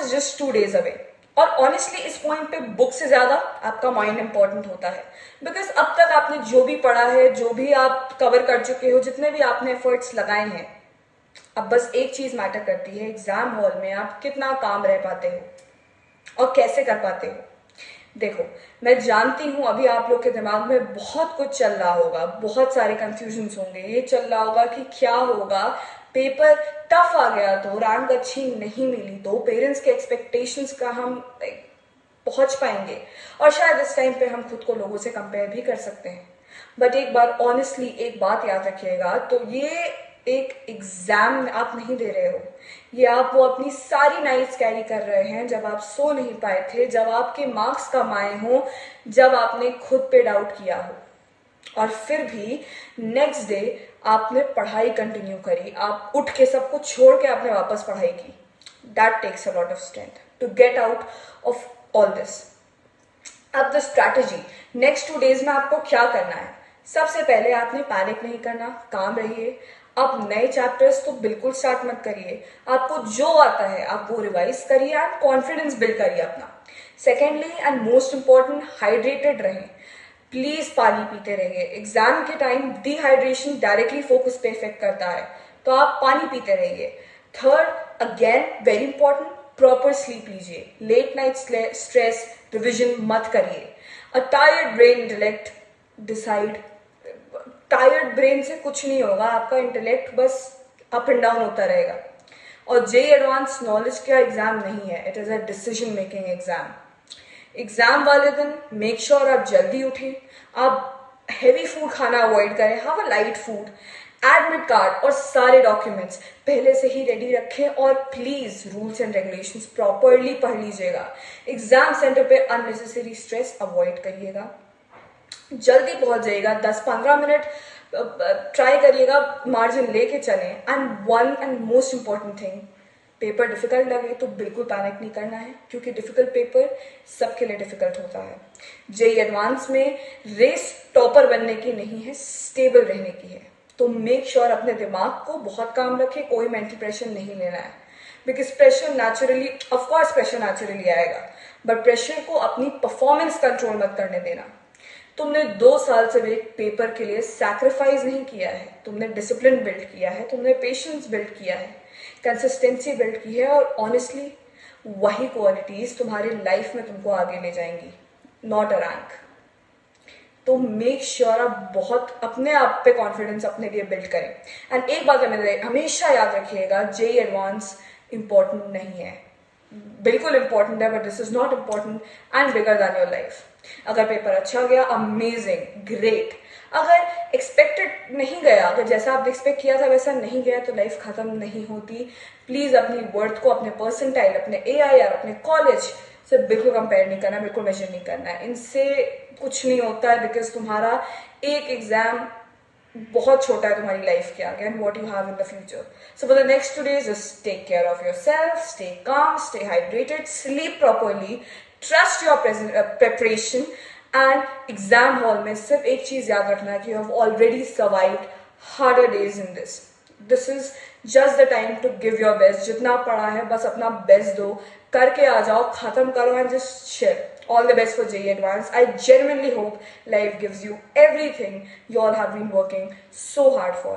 Is just 2 days away. और honestly इस point पे बुक से ज्यादा आपका माइंड इंपॉर्टेंट होता है, बिकॉज अब तक आपने जो भी पढ़ा है, जो भी आप कवर कर चुके हो, जितने भी आपने एफर्ट्स लगाए हैं, अब बस एक चीज मैटर करती है, एग्जाम हॉल में आप कितना काम रह पाते हो और कैसे कर पाते हो। देखो, मैं जानती हूं अभी आप लोग के दिमाग में बहुत कुछ चल रहा होगा, बहुत सारे कंफ्यूजन्स होंगे, ये चल रहा होगा कि क्या होगा, पेपर टफ आ गया तो, रैंक अच्छी नहीं मिली तो, पेरेंट्स के एक्सपेक्टेशंस का हम पहुंच पाएंगे, और शायद इस टाइम पे हम खुद को लोगों से कंपेयर भी कर सकते हैं। बट एक बार ऑनेस्टली एक बात याद रखिएगा, तो ये एक एग्जाम आप नहीं दे रहे हो, ये आप वो अपनी सारी नाइट्स कैरी कर रहे हैं जब आप सो नहीं पाए थे, जब आपके मार्क्स कम आए हों, जब आपने खुद पे डाउट किया हो, और फिर भी नेक्स्ट डे आपने पढ़ाई कंटिन्यू करी, आप उठ के सब कुछ छोड़ के आपने वापस पढ़ाई की। That takes a lot of strength to get out of all this. अब द स्ट्रैटेजी, नेक्स्ट 2 days में आपको क्या करना है? सबसे पहले आपने पैनिक नहीं करना, काम रहिए। अब नए चैप्टर्स तो बिल्कुल स्टार्ट मत करिए, आपको जो आता है आप वो रिवाइज करिए एंड कॉन्फिडेंस बिल्ड करिए अपना। Secondly and most important, hydrated रहें, प्लीज पानी पीते रहिए। एग्जाम के टाइम डिहाइड्रेशन डायरेक्टली फोकस पे इफेक्ट करता है, तो आप पानी पीते रहिए। Third, again very important, proper sleep लीजिए, लेट नाइट स्ट्रेस रिविजन मत करिए। A tired brain intellect decide, tired brain से कुछ नहीं होगा, आपका इंटेलेक्ट बस अप एंड डाउन होता रहेगा। और जेईई एडवांस नॉलेज का एग्जाम नहीं है, it is a decision making exam. Exam वाले दिन मेक श्योर आप जल्दी उठें, आप हैवी फूड खाना अवॉइड करें, have a light food, admit card और सारे डॉक्यूमेंट्स पहले से ही रेडी रखें, और please rules and regulations properly पढ़ लीजिएगा। एग्जाम सेंटर पे अननेसेसरी स्ट्रेस अवॉइड करिएगा, जल्दी पहुंच जाइएगा, 10-15 मिनट ट्राई करिएगा, मार्जिन लेके चलें। And one and most important thing, paper difficult लगे तो बिल्कुल पैनिक नहीं करना है, क्योंकि डिफिकल्ट पेपर सबके लिए डिफिकल्ट होता है। जेईई एडवांस में रेस टॉपर बनने की नहीं है, स्टेबल रहने की है। तो मेक श्योर अपने दिमाग को बहुत काम रखें, कोई मेंटल प्रेशर नहीं लेना है, because pressure naturally, of course pressure naturally आएगा, बट प्रेशर को अपनी परफॉर्मेंस कंट्रोल मत करने देना। तुमने 2 साल से एक पेपर के लिए सैक्रिफाइस नहीं किया है, तुमने डिसिप्लिन बिल्ड किया है, तुमने पेशेंस बिल्ड किया है, कंसिस्टेंसी बिल्ड की है, और ऑनेस्टली वही क्वालिटीज तुम्हारी लाइफ में तुमको आगे ले जाएंगी, नॉट अ रैंक। तो मेक श्योर आप बहुत अपने आप पे कॉन्फिडेंस अपने लिए बिल्ड करें। एंड एक बात हमेशा याद रखिएगा, जेईई एडवांस इंपॉर्टेंट नहीं है, बिल्कुल इंपॉर्टेंट है, but this is not important and bigger than your life. अगर पेपर अच्छा गया, अमेजिंग, ग्रेट। अगर एक्सपेक्टेड नहीं गया, अगर जैसा आपने एक्सपेक्ट किया था वैसा नहीं गया, तो लाइफ खत्म नहीं होती। प्लीज अपनी वर्थ को अपने परसेंटाइल, अपने AIR, अपने कॉलेज से बिल्कुल कंपेयर नहीं करना, बिल्कुल मेजर नहीं करना है, इनसे कुछ नहीं होता है। बिकॉज तुम्हारा एक एग्जाम बहुत छोटा है तुम्हारी लाइफ के आगे, and what you have in the future. So for the next 2 days just take care of yourself, stay calm, stay hydrated, sleep properly, trust your preparation. And exam hall में सिर्फ एक चीज याद रखना है कि you have already survived harder days in this. This is just the time to give your best. जितना पढ़ा है बस अपना बेस्ट दो, करके आ जाओ, खत्म करो, and just share. All the best for JEE Advance. I genuinely hope life gives you everything you all have been working so hard for.